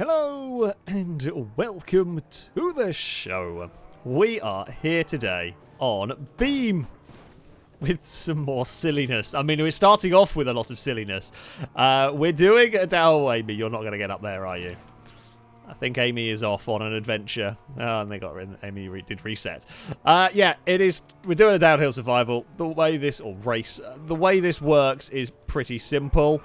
Hello and welcome to the show. We are here today on Beam with some more silliness. I mean, we're starting off with a lot of silliness. We're doing a Dow. Amy, you're not going to get up there, are you? I think Amy is off on an adventure. Oh, and they got rid. Amy did reset. Yeah, it is. We're doing a downhill survival. The way this the way this works is pretty simple.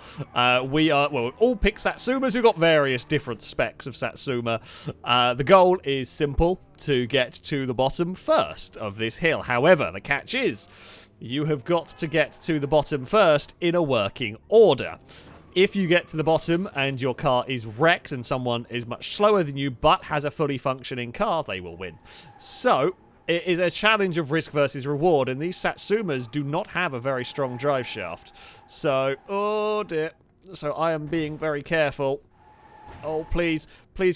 We all pick Satsumas. We've got various different specs of Satsuma. The goal is simple: to get to the bottom first of this hill. However, the catch is, you have got to get to the bottom first in a working order. If you get to the bottom and your car is wrecked and someone is much slower than you but has a fully functioning car, they will win. So, it is a challenge of risk versus reward, and these Satsumas do not have a very strong drive shaft. So, oh dear. So I am being very careful. Oh, please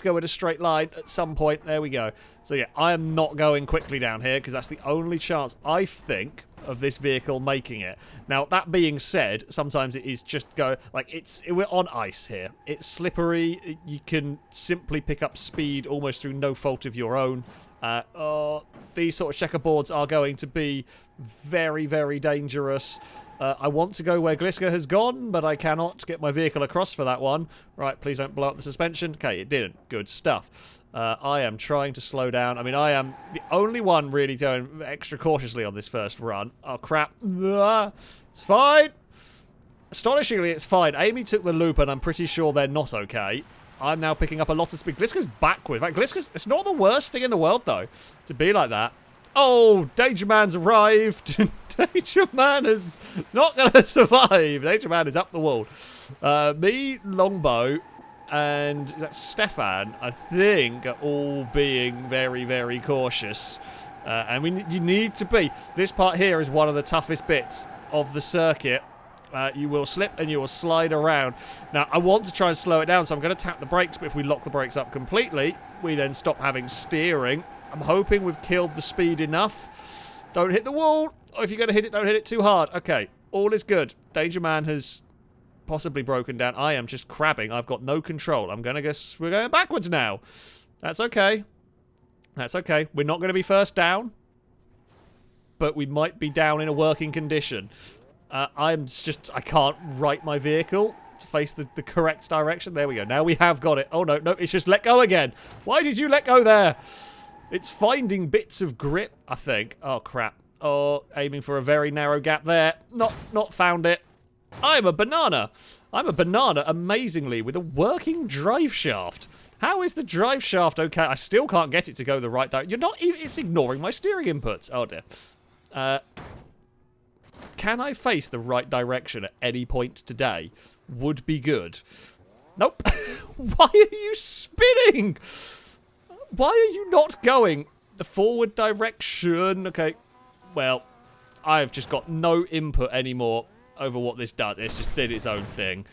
go in a straight line at some point. There we go. So yeah, I am not going quickly down here because that's the only chance, I think, of this vehicle making it. Now, that being said, sometimes it is just we're on ice here. It's slippery. You can simply pick up speed almost through no fault of your own. These sort of checkerboards are going to be very, very dangerous. I want to go where Gliska has gone, but I cannot get my vehicle across for that one. Right, please don't blow up the suspension. Okay, it didn't. Good stuff. I am trying to slow down. I mean, I am the only one really going extra cautiously on this first run. Oh, crap. It's fine. Astonishingly, it's fine. Amy took the loop, and I'm pretty sure they're not okay. I'm now picking up a lot of speed. Gliska's backward. In fact, it's not the worst thing in the world, though, to be like that. Oh, Danger Man's arrived. Danger Man is not going to survive. Danger Man is up the wall. Me, Longbow, and Stefan, I think, are all being very, very cautious. And you need to be. This part here is one of the toughest bits of the circuit. You will slip and you will slide around. Now, I want to try and slow it down, so I'm going to tap the brakes, but if we lock the brakes up completely, we then stop having steering. I'm hoping we've killed the speed enough. Don't hit the wall. Or if you're going to hit it, don't hit it too hard. Okay, all is good. Danger Man has possibly broken down. I am just crabbing. I've got no control. I'm going to guess we're going backwards now. That's okay. That's okay. We're not going to be first down, but we might be down in a working condition. I can't right my vehicle to face the correct direction. There we go. Now we have got it. Oh, no, it's just let go again. Why did you let go there? It's finding bits of grip, I think. Oh, crap. Oh, aiming for a very narrow gap there. Not found it. I'm a banana. I'm a banana, amazingly, with a working drive shaft. How is the drive shaft okay? I still can't get it to go the right direction. You're not even... It's ignoring my steering inputs. Oh, dear. Can I face the right direction at any point today? Would be good. Nope. Why are you spinning? Why are you not going the forward direction? Okay, well, I've just got no input anymore over what this does. It's just did its own thing.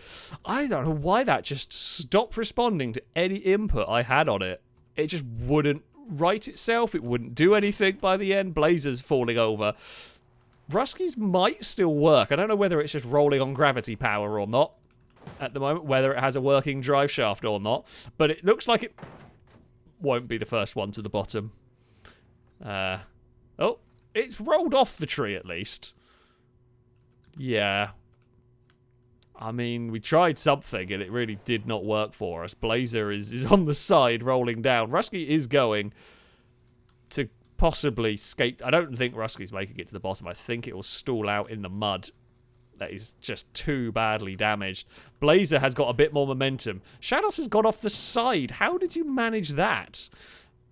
I don't know why that just stopped responding to any input I had on it. It just wouldn't right itself. It wouldn't do anything by the end. Blazer's falling over. Ruskies might still work. I don't know whether it's just rolling on gravity power or not at the moment, whether it has a working drive shaft or not, but it looks like it won't be the first one to the bottom. Oh, it's rolled off the tree at least. Yeah. I mean, we tried something and it really did not work for us. Blazer is on the side rolling down. Rusky is going to possibly skate. I don't think Rusky's making it to the bottom. I think it will stall out in the mud. That is just too badly damaged. Blazer has got a bit more momentum. Shadows has gone off the side. How did you manage that?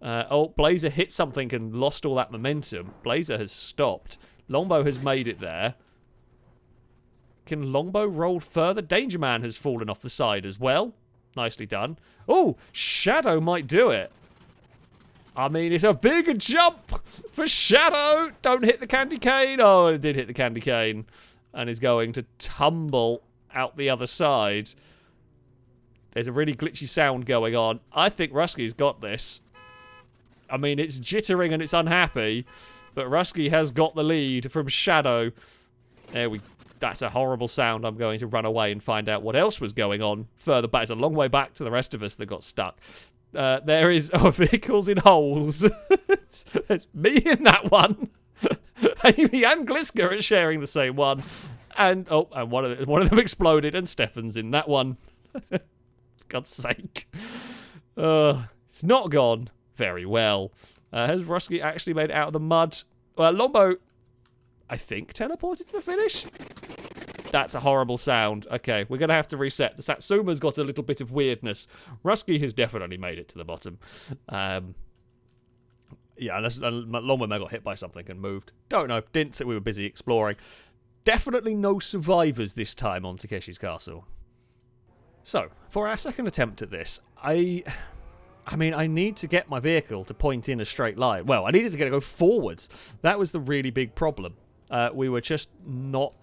Oh, Blazer hit something and lost all that momentum. Blazer has stopped. Longbow has made it there. Can Longbow roll further? Danger Man has fallen off the side as well. Nicely done. Oh, Shadow might do it. I mean, it's a big jump for Shadow. Don't hit the candy cane. Oh, it did hit the candy cane. And is going to tumble out the other side. There's a really glitchy sound going on. I think Rusky's got this. I mean, it's jittering and it's unhappy, but Rusky has got the lead from Shadow. There we That's a horrible sound. I'm going to run away and find out what else was going on further back. It's a long way back to the rest of us that got stuck. There is vehicles in holes. it's me in that one. Amy and Gliska are sharing the same one. And one of them exploded, and Stefan's in that one. God's sake. It's not gone very well. Has Rusky actually made it out of the mud? Well, Lombo, I think, teleported to the finish? That's a horrible sound. Okay, we're going to have to reset. The Satsuma's got a little bit of weirdness. Rusky has definitely made it to the bottom. Yeah, unless Lombo got hit by something and moved. Don't know. Didn't say we were busy exploring. Definitely no survivors this time on Takeshi's Castle. So, for our second attempt at this, I mean, I need to get my vehicle to point in a straight line. Well, I needed to get it to go forwards. That was the really big problem. We were just not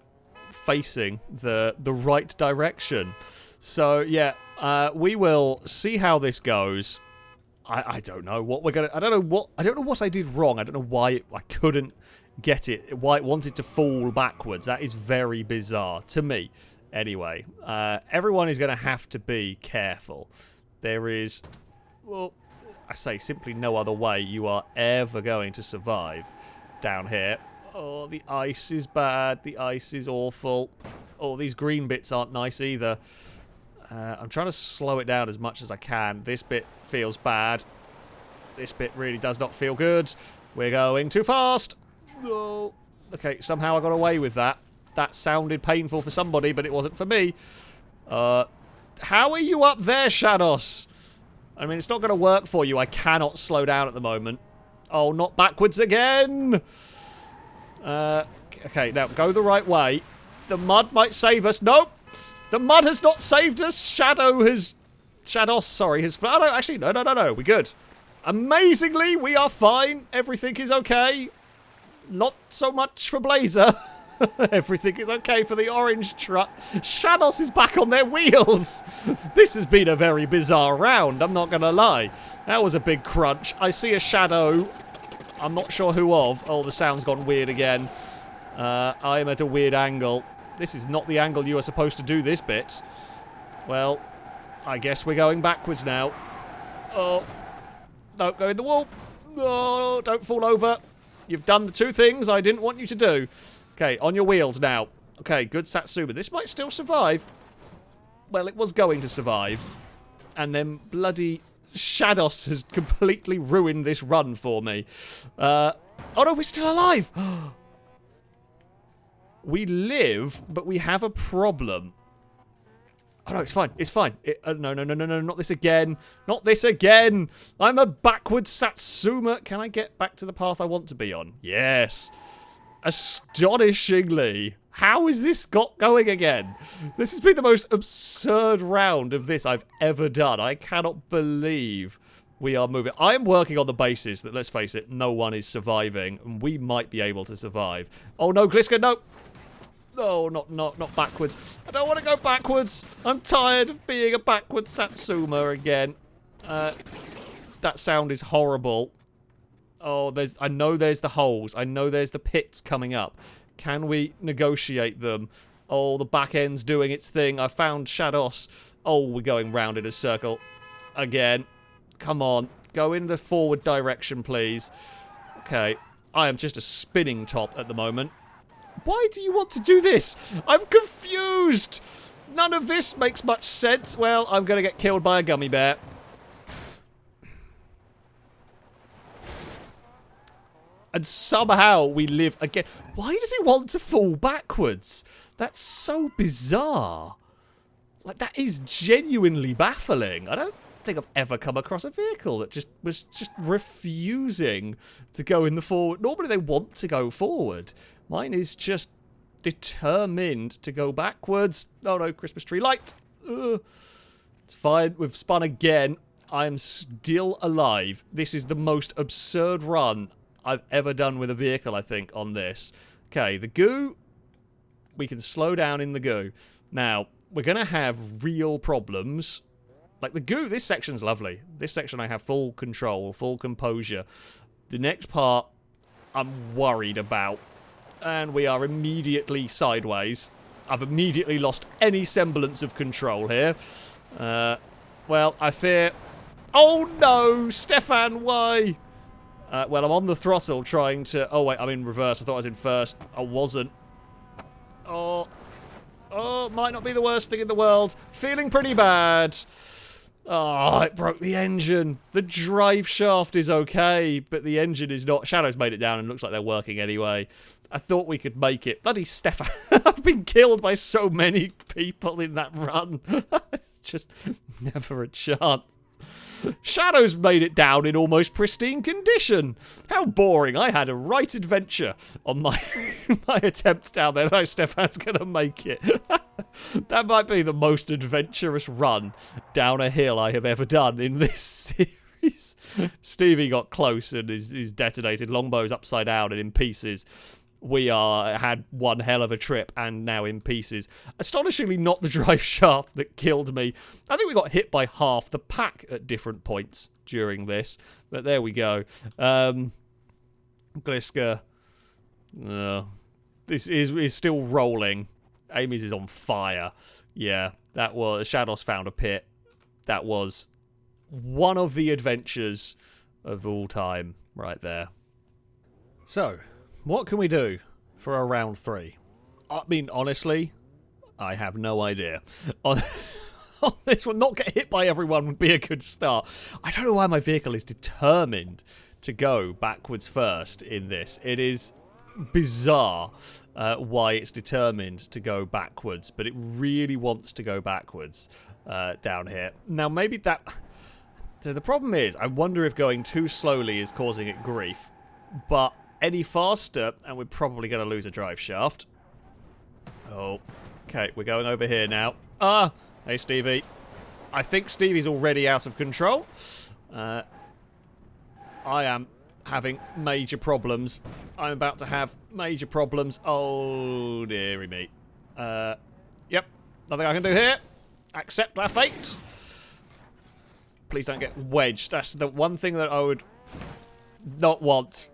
facing the right direction. So, yeah, we will see how this goes. I don't know what we're gonna. I don't know what I did wrong. I don't know why I couldn't get it. Why it wanted to fall backwards. That is very bizarre to me. Anyway, everyone is going to have to be careful. There is, well, I say simply no other way you are ever going to survive down here. Oh, the ice is bad. The ice is awful. Oh, these green bits aren't nice either. I'm trying to slow it down as much as I can. This bit feels bad. This bit really does not feel good. We're going too fast. Oh, okay, somehow I got away with that. That sounded painful for somebody, but it wasn't for me. How are you up there, Shados? I mean, it's not going to work for you. I cannot slow down at the moment. Oh, not backwards again. Okay, now go the right way. The mud might save us. Nope. The mud has not saved us. Shados, sorry, has... Oh, no, actually, no. We're good. Amazingly, we are fine. Everything is okay. Not so much for Blazer. Everything is okay for the orange truck. Shados is back on their wheels. This has been a very bizarre round, I'm not going to lie. That was a big crunch. I see a shadow. I'm not sure who of. Oh, the sound's gone weird again. I am at a weird angle. This is not the angle you are supposed to do this bit. Well, I guess we're going backwards now. Oh, don't go in the wall. Oh, don't fall over. You've done the two things I didn't want you to do. Okay, on your wheels now. Okay, good Satsuma. This might still survive. Well, it was going to survive. And then bloody Shados has completely ruined this run for me. Oh no, we're still alive! We live, but we have a problem. Oh no, it's fine. It's fine. No, not this again. Not this again. I'm a backwards Satsuma. Can I get back to the path I want to be on? Yes. Astonishingly. How is this got going again? This has been the most absurd round of this I've ever done. I cannot believe we are moving. I am working on the basis that, let's face it, no one is surviving, and we might be able to survive. Oh no, Gliska, no. No, not backwards. I don't want to go backwards. I'm tired of being a backwards Satsuma again. That sound is horrible. Oh, I know there's the holes. I know there's the pits coming up. Can we negotiate them? Oh, the back end's doing its thing. I found Shados. Oh, we're going round in a circle. Again. Come on. Go in the forward direction, please. Okay. I am just a spinning top at the moment. Why do you want to do this? I'm confused. None of this makes much sense. Well, I'm going to get killed by a gummy bear. And somehow we live again. Why does he want to fall backwards? That's so bizarre. Like, that is genuinely baffling. I don't think I've ever come across a vehicle that was just refusing to go in the forward. Normally they want to go forward. Mine is just determined to go backwards. Oh no, Christmas tree light. It's fine. We've spun again. I am still alive. This is the most absurd run I've ever done with a vehicle, I think, on this. Okay, the goo. We can slow down in the goo. Now, we're going to have real problems. Like the goo, this section's lovely. This section I have full control, full composure. The next part, I'm worried about. And we are immediately sideways. I've immediately lost any semblance of control here. Well, I fear... Oh no! Stefan, why? Well, I'm on the throttle trying to... Oh wait, I'm in reverse. I thought I was in first. I wasn't. Oh, might not be the worst thing in the world. Feeling pretty bad. Oh, it broke the engine. The drive shaft is okay, but the engine is not. Shadow's made it down and looks like they're working anyway. I thought we could make it. Bloody Stefan. I've been killed by so many people in that run. It's just never a chance. Shadow's made it down in almost pristine condition. How boring. I had a right adventure on my my attempt down there. No, Stefan's going to make it. That might be the most adventurous run down a hill I have ever done in this series. Stevie got close and is detonated. Longbow's upside down and in pieces. We had one hell of a trip and now in pieces. Astonishingly not the drive shaft that killed me. I think we got hit by half the pack at different points during this. But there we go. Gliska. This is still rolling. Amy's is on fire. Yeah, that was... Shadows found a pit. That was one of the adventures of all time right there. So... what can we do for a round 3? I mean, honestly, I have no idea. On this one, not get hit by everyone would be a good start. I don't know why my vehicle is determined to go backwards first in this. It is bizarre why it's determined to go backwards, but it really wants to go backwards down here. Now, maybe that... So the problem is, I wonder if going too slowly is causing it grief, but... any faster, and we're probably going to lose a drive shaft. Oh, okay, we're going over here now. Hey, Stevie. I think Stevie's already out of control. I am having major problems. I'm about to have major problems. Oh, dearie me. Yep, nothing I can do here. Accept our fate. Please don't get wedged. That's the one thing that I would not want.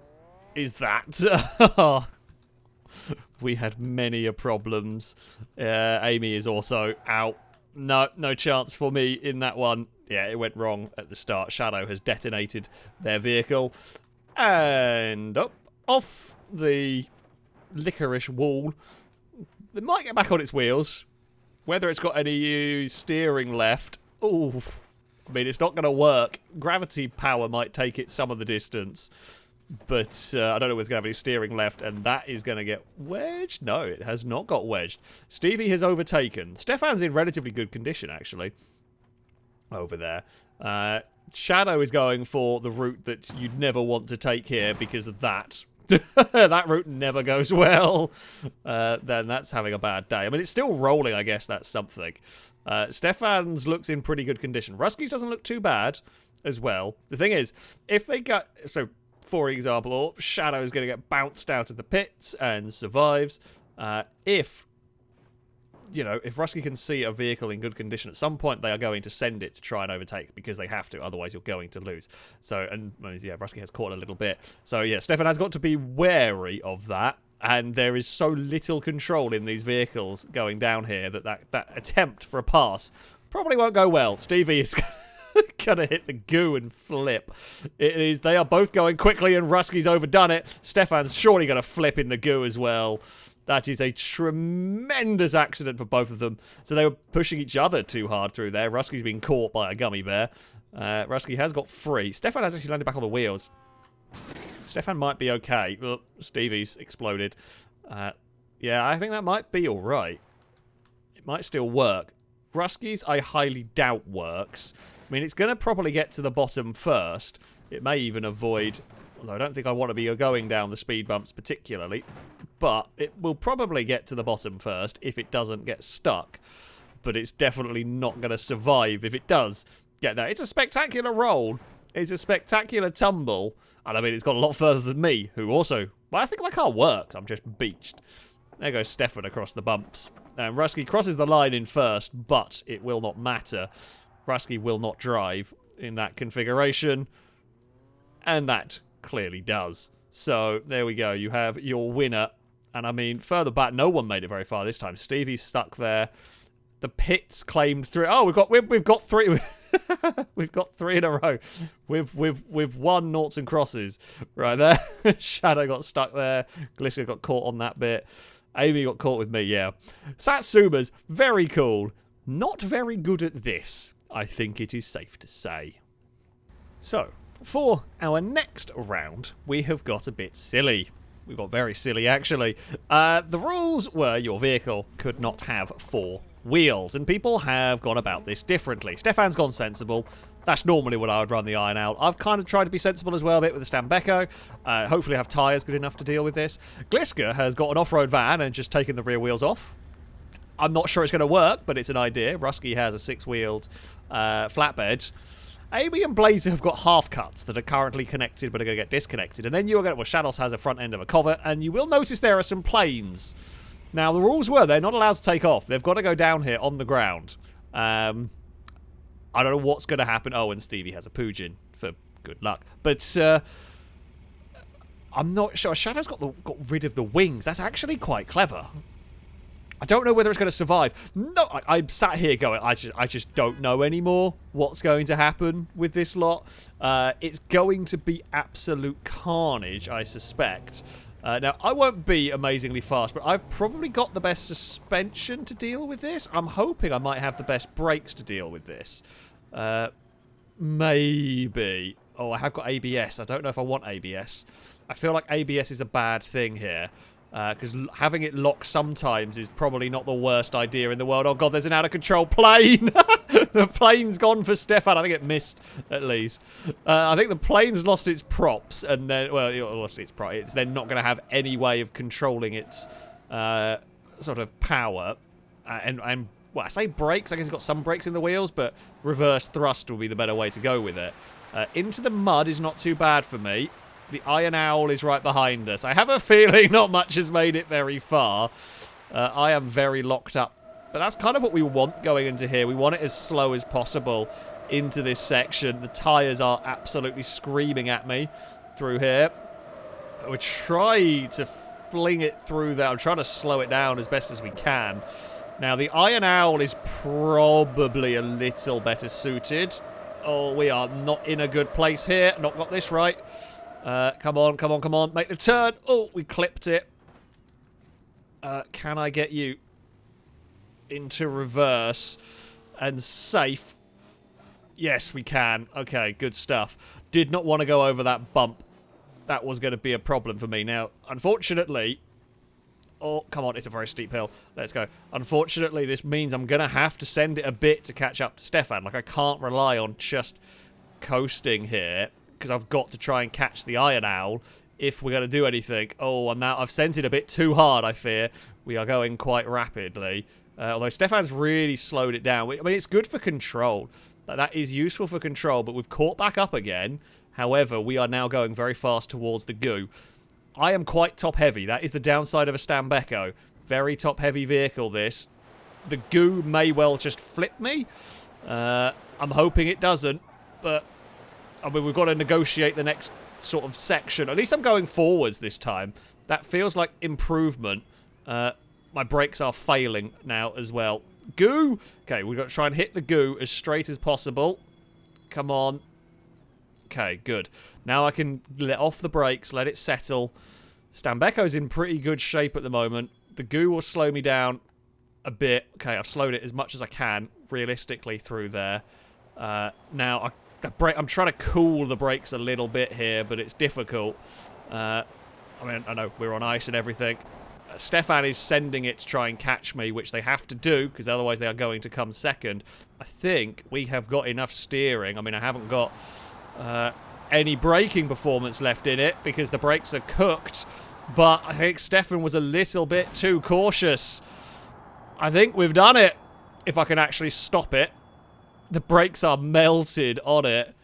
Is that. We had many problems. Amy is also out. No chance for me in that one. Yeah, it went wrong at the start. Shadow has detonated their vehicle. And up off the licorice wall. It might get back on its wheels. Whether it's got any steering left. Ooh. I mean, it's not going to work. Gravity power might take it some of the distance. But I don't know if it's going to have any steering left, and that is going to get wedged. No, it has not got wedged. Stevie has overtaken. Stefan's in relatively good condition, actually, over there. Shadow is going for the route that you'd never want to take here because of that. That route never goes well. Then that's having a bad day. I mean, it's still rolling, I guess that's something. Stefan's looks in pretty good condition. Rusky's doesn't look too bad as well. The thing is, if they got... So... for example, Shadow is going to get bounced out of the pits and survives. If Rusky can see a vehicle in good condition, at some point they are going to send it to try and overtake because they have to, otherwise you're going to lose. So, and yeah, Rusky has caught a little bit. So yeah, Stefan has got to be wary of that. And there is so little control in these vehicles going down here that attempt for a pass probably won't go well. Stevie is... gonna hit the goo and flip. They are both going quickly and Rusky's overdone it. Stefan's surely gonna flip in the goo as well. That is a tremendous accident for both of them. So they were pushing each other too hard through there. Rusky's been caught by a gummy bear. Rusky has got free. Stefan has actually landed back on the wheels. Stefan might be okay. Oh, Stevie's exploded. Yeah, I think that might be alright. It might still work. Rusky's I highly doubt works. I mean, it's going to probably get to the bottom first. It may even avoid... although I don't think I want to be going down the speed bumps particularly. But it will probably get to the bottom first if it doesn't get stuck. But it's definitely not going to survive if it does get there. It's a spectacular roll. It's a spectacular tumble. And I mean, it's gone a lot further than me, who also... well, I think my car works. I'm just beached. There goes Stefan across the bumps. And Rusky crosses the line in first, but it will not matter. Rusky will not drive in that configuration. And that clearly does. So, there we go. You have your winner And I mean, further back, no one made it very far this time. Stevie's stuck there. The pit's claimed through. Oh, we've got three. We've got three in a row. We've won noughts and crosses right there. Shadow got stuck there. Gliska got caught on that bit. Amy got caught with me. Yeah, Satsumas, very cool. Not very good at this, I think it is safe to say. So for our next round, we have got a bit silly. We got very silly, actually. The rules were your vehicle could not have 4 wheels, and people have gone about this differently. Stefan's gone sensible. That's normally what I would run the Iron Owl. I've kind of tried to be sensible as well a bit with the Stambecco. Hopefully have tyres good enough to deal with this. Gliska has got an off-road van and just taken the rear wheels off. I'm not sure it's going to work, but it's an idea. Rusky has a 6-wheeled flatbed. Amy and Blazer have got half cuts that are currently connected but are going to get disconnected. And then you are going to... Well, Shadows has a front end of a Covet, and you will notice there are some planes. Now, the rules were they're not allowed to take off. They've got to go down here on the ground. I don't know what's going to happen. Oh, and Stevie has a Poojin for good luck. But I'm not sure. Shadow's got rid of the wings. That's actually quite clever. I don't know whether it's going to survive. No, I'm sat here going, I just don't know anymore what's going to happen with this lot. It's going to be absolute carnage, I suspect. Now, I won't be amazingly fast, but I've probably got the best suspension to deal with this. I'm hoping I might have the best brakes to deal with this. Maybe. Oh, I have got ABS. I don't know if I want ABS. I feel like ABS is a bad thing here. Because having it locked sometimes is probably not the worst idea in the world. Oh god, there's an out-of-control plane! The plane's gone for Stefan. I think it missed, at least. I think the plane's lost its props, and then... Well, it lost its props. It's then not going to have any way of controlling its sort of power. And well, I say brakes. I guess it's got some brakes in the wheels, but reverse thrust will be the better way to go with it. Into the mud is not too bad for me. The Iron Owl is right behind us. I have a feeling not much has made it very far. I am very locked up. But that's kind of what we want going into here. We want it as slow as possible into this section. The tyres are absolutely screaming at me through here. We're trying to fling it through there. I'm trying to slow it down as best as we can. Now, the Iron Owl is probably a little better suited. Oh, we are not in a good place here. Not got this right. Come on, come on, come on. Make the turn. Oh, we clipped it. Can I get you into reverse and safe? Yes, we can. Okay, good stuff. Did not want to go over that bump. That was going to be a problem for me. Now, unfortunately... Oh, come on. It's a very steep hill. Let's go. Unfortunately, this means I'm going to have to send it a bit to catch up to Stefan. Like, I can't rely on just coasting here, because I've got to try and catch the Iron Owl if we're going to do anything. Oh, I've sent it a bit too hard, I fear. We are going quite rapidly. Although Stefan's really slowed it down. I mean, it's good for control. That is useful for control, but we've caught back up again. However, we are now going very fast towards the goo. I am quite top-heavy. That is the downside of a Stambecco. Very top-heavy vehicle, this. The goo may well just flip me. I'm hoping it doesn't, but... I mean, we've got to negotiate the next sort of section. At least I'm going forwards this time. That feels like improvement. My brakes are failing now as well. Goo! Okay, we've got to try and hit the goo as straight as possible. Come on. Okay, good. Now I can let off the brakes, let it settle. Stambecco's in pretty good shape at the moment. The goo will slow me down a bit. Okay, I've slowed it as much as I can, realistically, through there. Now, I'm trying to cool the brakes a little bit here, but it's difficult. I mean, I know we're on ice and everything. Stefan is sending it to try and catch me, which they have to do, because otherwise they are going to come second. I think we have got enough steering. I mean, I haven't got any braking performance left in it, because the brakes are cooked. But I think Stefan was a little bit too cautious. I think we've done it, if I can actually stop it. The brakes are melted on it,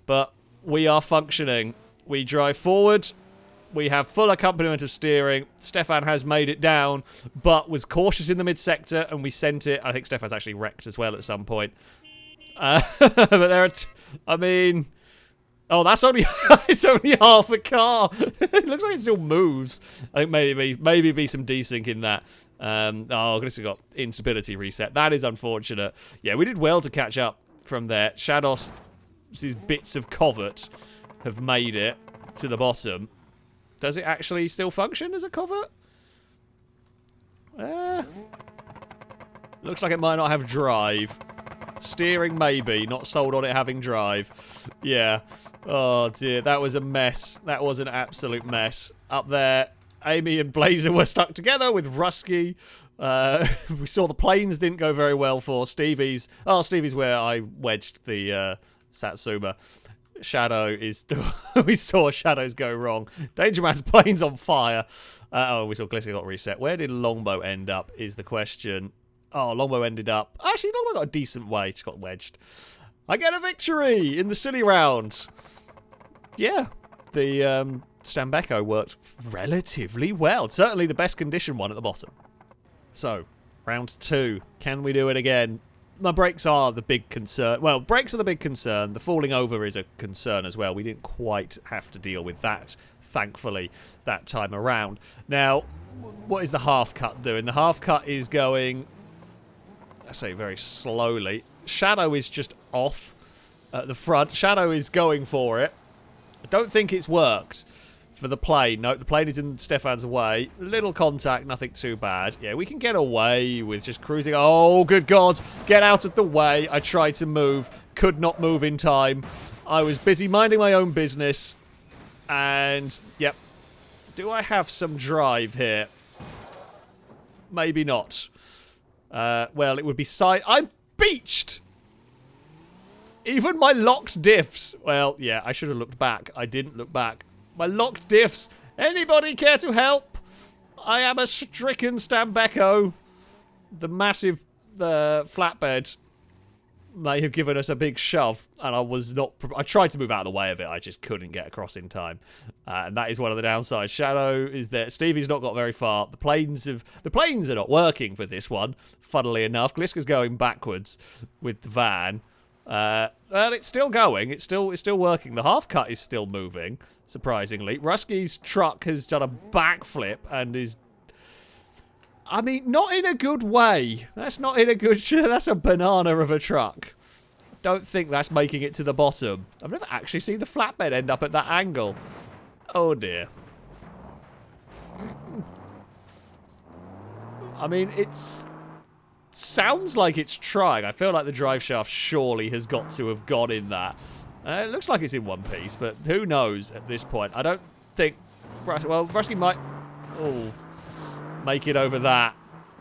but we are functioning. We drive forward. We have full accompaniment of steering. Stefan has made it down, but was cautious in the mid-sector, and we sent it. I think Stefan's actually wrecked as well at some point. But there are... I mean... Oh, that's only it's only half a car. It looks like it still moves. I think maybe be some desync in that. Oh, this has got instability reset. That is unfortunate. Yeah, we did well to catch up from there. Shados' bits of covert have made it to the bottom. Does it actually still function as a covert? Looks like it might not have drive. Steering, maybe. Not sold on it having drive. Yeah. Oh, dear. That was a mess. That was an absolute mess. Up there, Amy and Blazer were stuck together with Rusky. We saw the planes didn't go very well for Stevie's. Oh, Stevie's where I wedged the Satsuma. Shadow is... we saw Shadows go wrong. Danger Man's plane's on fire. Oh, we saw Glitter got reset. Where did Longbow end up is the question. Oh, Longbow ended up... Actually, Longbow got a decent way. Just got wedged. I get a victory in the silly round. Yeah, the Stambecco worked relatively well. Certainly the best condition one at the bottom. So, round 2. Can we do it again? My brakes are the big concern. Well, brakes are the big concern. The falling over is a concern as well. We didn't quite have to deal with that, thankfully, that time around. Now, what is the half cut doing? The half cut is going, I say very slowly. Shadow is just off at the front. Shadow is going for it. I don't think it's worked for the plane. No, the plane is in Stefan's way. Little contact, nothing too bad. Yeah, we can get away with just cruising. Oh, good God. Get out of the way. I tried to move. Could not move in time. I was busy minding my own business. And, yep. Do I have some drive here? Maybe not. Well, it would be I'm beached! Even my locked diffs. Well, yeah, I should have looked back. I didn't look back. My locked diffs. Anybody care to help? I am a stricken Stambecco. The massive flatbed may have given us a big shove, and I was not... I tried to move out of the way of it. I just couldn't get across in time. And that is one of the downsides. Shadow is there. Stevie's not got very far. The planes are not working for this one, funnily enough. Gliska's going backwards with the van. Well, it's still going. It's still working. The half cut is still moving, surprisingly. Rusky's truck has done a backflip and is... I mean, not in a good way. That's not in a good... That's a banana of a truck. Don't think that's making it to the bottom. I've never actually seen the flatbed end up at that angle. Oh, dear. I mean, it's... Sounds like it's trying. I feel like the drive shaft surely has got to have gone in that. It looks like it's in one piece, but who knows at this point. I don't think... Well, Rusky might... Oh... Make it over that.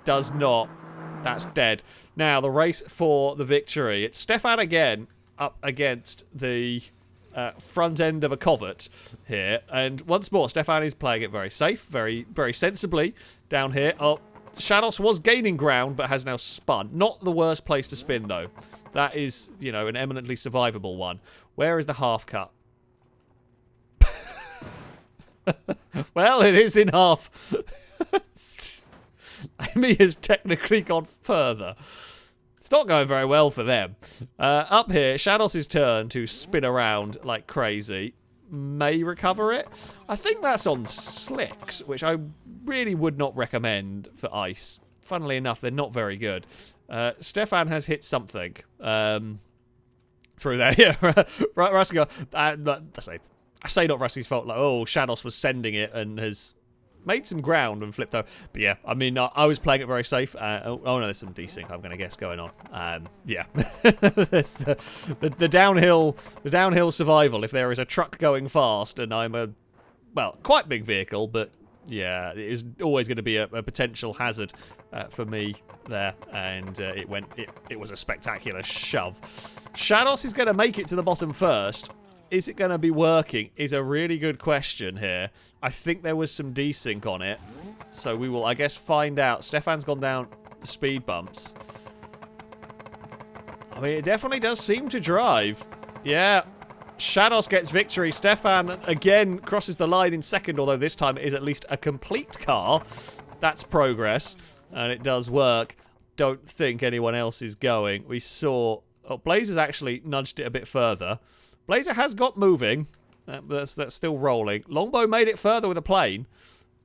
Does not. That's dead. Now, the race for the victory. It's Stefan again up against the front end of a covert here. And once more, Stefan is playing it very safe, very, very sensibly down here. Oh, Shados was gaining ground, but has now spun. Not the worst place to spin, though. That is, you know, an eminently survivable one. Where is the half cut? Well, it is in half. Amy has technically gone further. It's not going very well for them. Up here, Shados' turn to spin around like crazy. May recover it. I think that's on slicks, which I really would not recommend for ice. Funnily enough, they're not very good. Stefan has hit something through there. Yeah, Rusky. I say not Rusky's fault. Like, oh, Shados was sending it and has made some ground and flipped over. But yeah, I mean, I was playing it very safe. Oh no, there's some desync, I'm going to guess, going on. Yeah. There's the downhill survival. If there is a truck going fast and I'm a, well, quite big vehicle, but yeah, it is always going to be a potential hazard for me there. And it was a spectacular shove. Shados is going to make it to the bottom first. Is it going to be working? Is a really good question here. I think there was some desync on it. So we will, I guess, find out. Stefan's gone down the speed bumps. I mean, it definitely does seem to drive. Yeah. Shados gets victory. Stefan, again, crosses the line in second, although this time it is at least a complete car. That's progress. And it does work. Don't think anyone else is going. We saw... Oh, Blazers actually nudged it a bit further. Blazer has got moving. That's still rolling. Longbow made it further with a plane.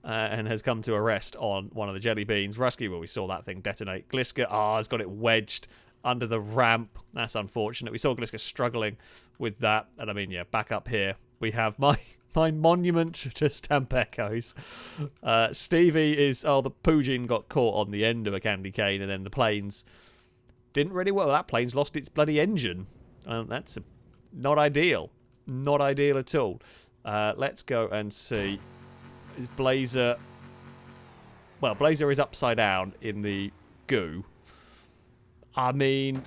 And has come to a rest on one of the jelly beans. Rusky, well, we saw that thing detonate. Gliska, has got it wedged under the ramp. That's unfortunate. We saw Gliska struggling with that. And I mean, yeah, back up here, we have my monument to Stamp Echoes. Stevie is, the Poojin got caught on the end of a candy cane, and then the planes didn't really well. That plane's lost its bloody engine. That's not ideal. Not ideal at all. Let's go and see. Is Blazer... Well, Blazer is upside down in the goo. I mean...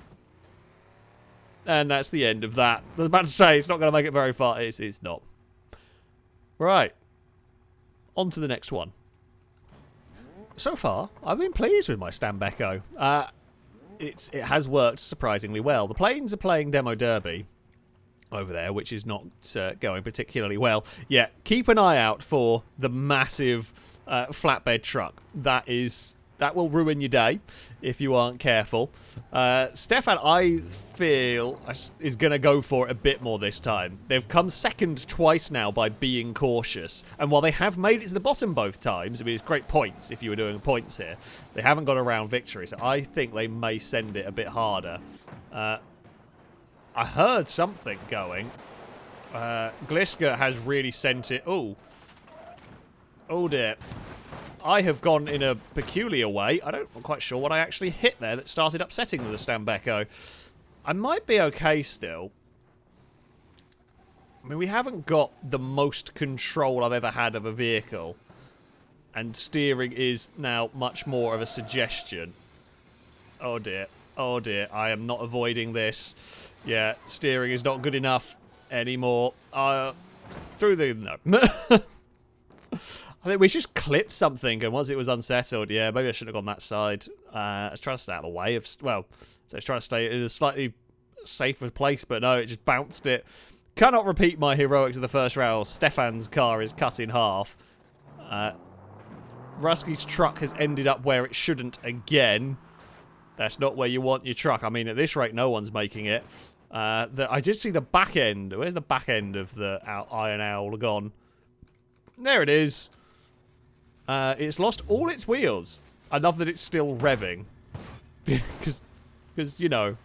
And that's the end of that. I was about to say, it's not going to make it very far. It's not. Right. On to the next one. So far, I've been pleased with my Stamp Echo. It has worked surprisingly well. The planes are playing Demo Derby over there, which is not going particularly well. Yeah, keep an eye out for the massive flatbed truck. That will ruin your day if you aren't careful. Stefan, I feel, is going to go for it a bit more this time. They've come second twice now by being cautious. And while they have made it to the bottom both times, I mean, it's great points if you were doing points here, they haven't got around victory. So I think they may send it a bit harder. I heard something going. Gliska has really sent it. Oh dear. I have gone in a peculiar way. I'm not quite sure what I actually hit there that started upsetting the Stamp Echo. I might be okay still. I mean, we haven't got the most control I've ever had of a vehicle. And steering is now much more of a suggestion. Oh dear. Oh dear. I am not avoiding this. Yeah, steering is not good enough anymore. Through the... No. I think we just clipped something, and once it was unsettled, yeah, maybe I shouldn't have gone that side. I was trying to stay out of the way of... Well, so I was trying to stay in a slightly safer place, but no, it just bounced it. Cannot repeat my heroics of the first round. Stefan's car is cut in half. Rusky's truck has ended up where it shouldn't again. That's not where you want your truck. I mean, at this rate, no one's making it. I did see the back end. Where's the back end of the Iron Owl gone? There it is. It's lost all its wheels. I love that it's still revving. Because, you know,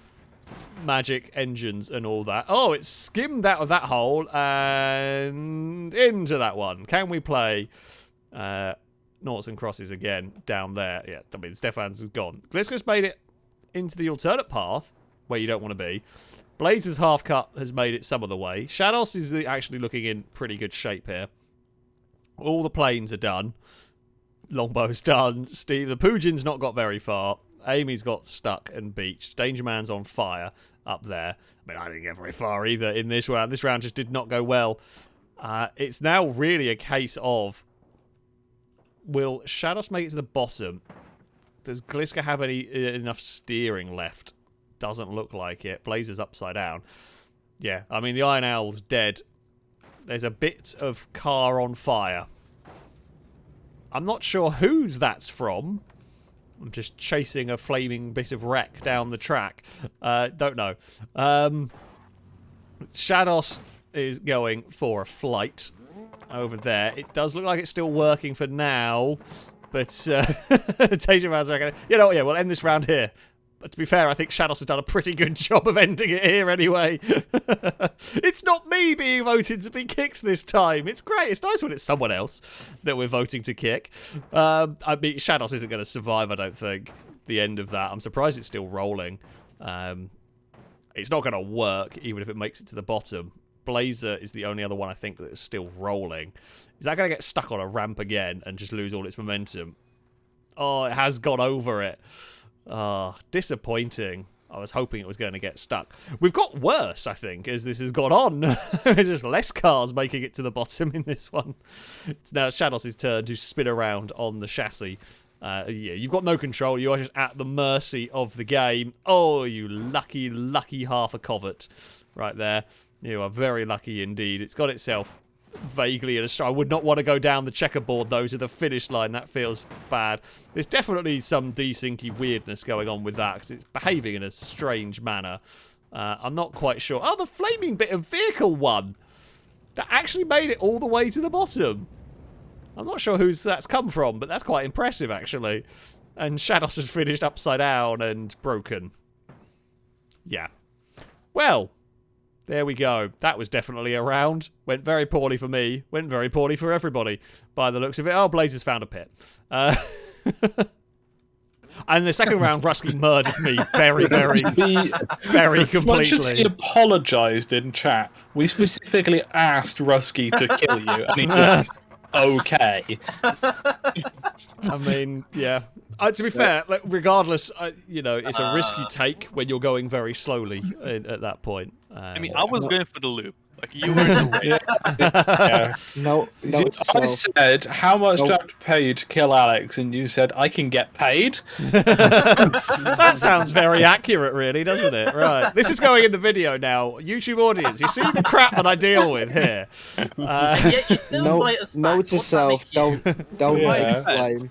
magic engines and all that. Oh, it's skimmed out of that hole and into that one. Can we play noughts and crosses again down there? Yeah, I mean, Stefan's is gone. Gliska's made it into the alternate path where you don't want to be. Blazer's half cut has made it some of the way. Shadows is actually looking in pretty good shape here. All the planes are done. Longbow's done. Steve, the Poojin's not got very far. Amy's got stuck and beached. Danger Man's on fire up there. I mean, I didn't get very far either in this round. This round just did not go well. It's now really a case of, will Shadows make it to the bottom? Does Gliska have enough steering left? Doesn't look like it. Blazer's upside down. Yeah, I mean, the Iron Owl's dead. There's a bit of car on fire. I'm not sure whose that's from. I'm just chasing a flaming bit of wreck down the track. Don't know. Shadows is going for a flight over there. It does look like it's still working for now. But Tasia Man's reckon, you know what, yeah, we'll end this round here. But to be fair, I think Shadows has done a pretty good job of ending it here anyway. It's not me being voted to be kicked this time. It's great. It's nice when it's someone else that we're voting to kick. I mean, Shadows isn't going to survive, I don't think, the end of that. I'm surprised it's still rolling. It's not going to work, even if it makes it to the bottom. Blazer is the only other one I think that is still rolling. Is that going to get stuck on a ramp again and just lose all its momentum? Oh, it has got over it. Ah, disappointing. I was hoping it was going to get stuck. We've got worse, I think, as this has gone on. There's just less cars making it to the bottom in this one. It's now Shadows' turn to spin around on the chassis. Yeah, you've got no control. You are just at the mercy of the game. Oh, you lucky, lucky half a covert right there. You are very lucky indeed. It's got itself vaguely in a stride. I would not want to go down the checkerboard, though, to the finish line. That feels bad. There's definitely some desyncy weirdness going on with that, because it's behaving in a strange manner. I'm not quite sure. Oh, the flaming bit of vehicle one. That actually made it all the way to the bottom. I'm not sure whose that's come from, but that's quite impressive, actually. And Shadows has finished upside down and broken. Yeah. Well, there we go. That was definitely a round. Went very poorly for me. Went very poorly for everybody, by the looks of it. Oh, Blaze has found a pit. And the second round, Rusky murdered me very completely. As much as he apologised in chat, we specifically asked Rusky to kill you, and he said, okay. I mean, yeah. To be fair, like, regardless, you know, it's a risky take when you're going very slowly at that point. I mean, I was going for the loop. Like, you were in the way. Yeah. No, I said, how much do I have to pay you to kill Alex? And you said, I can get paid? That sounds very accurate, really, doesn't it? Right. This is going in the video now. YouTube audience, you see the crap that I deal with here. And yet you still bite us back. Note to self, don't blame.